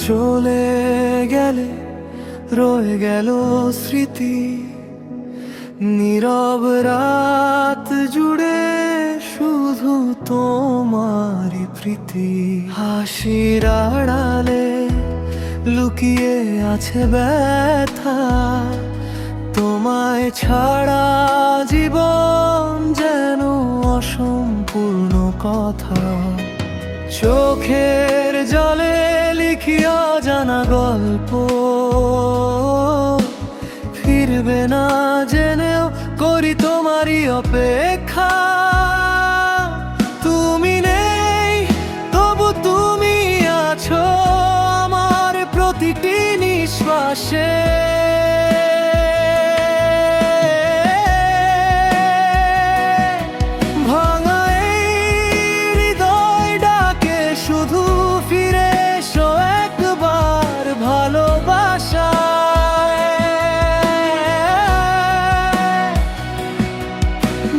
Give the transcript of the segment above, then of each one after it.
চলে গেলে রয়ে গেল স্মৃতি, নীরব রাত জুড়ে শুধু তোমারই প্রীতি। হাসির আড়ালে লুকিয়ে আছে ব্যথা, তোমায় ছাড়া জীবন যেন অসম্পূর্ণ কথা। চোখের জলে লিখিয়া জানা গল্প ফিরবে না জেনেও করি তোমারই অপেক্ষা। তুমি নেই তবু তুমি আছো আমার প্রতিটি নিঃশ্বাসে।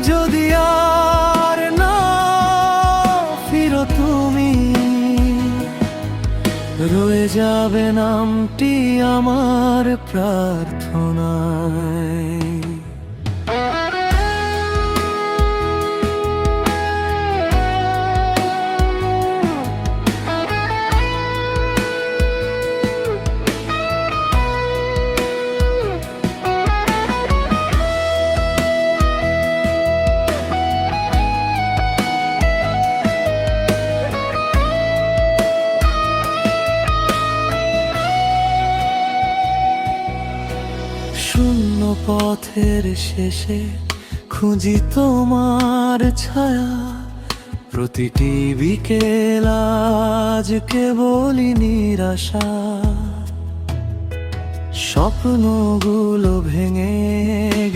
যদি আর না ফিরো তুমি, রয়ে যাবে নামটি আমার প্রার্থনায়। শূন্য পথের শেষে খুঁজি তোমার ছায়া, প্রতিটি বিকেল আজ কেবলই নিরাশা। স্বপ্নগুলো ভেঙে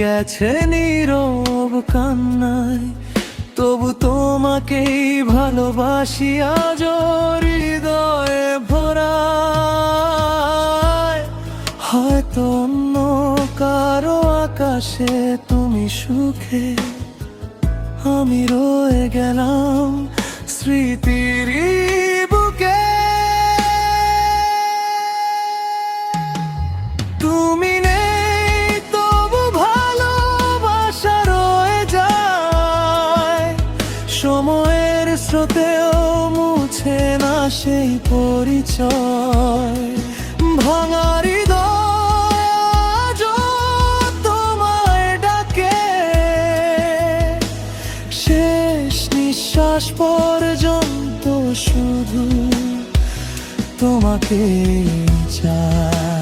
গেছে নীরব কান্নায়, তবু তোমাকেই ভালোবাসি আজ হৃদয়ে ভরা। হয়তো অন্য কারো আকাশে তুমি সুখে, আমি রয়ে গেলাম স্মৃতির বুকে। তুমি নেই তবু ভালোবাসা রয়ে যায়, সময়ের স্রোতেও মুছে না সেই পরিচয়। ভাঙার শেষ পর্যন্ত শুধু তোমাকে চাই।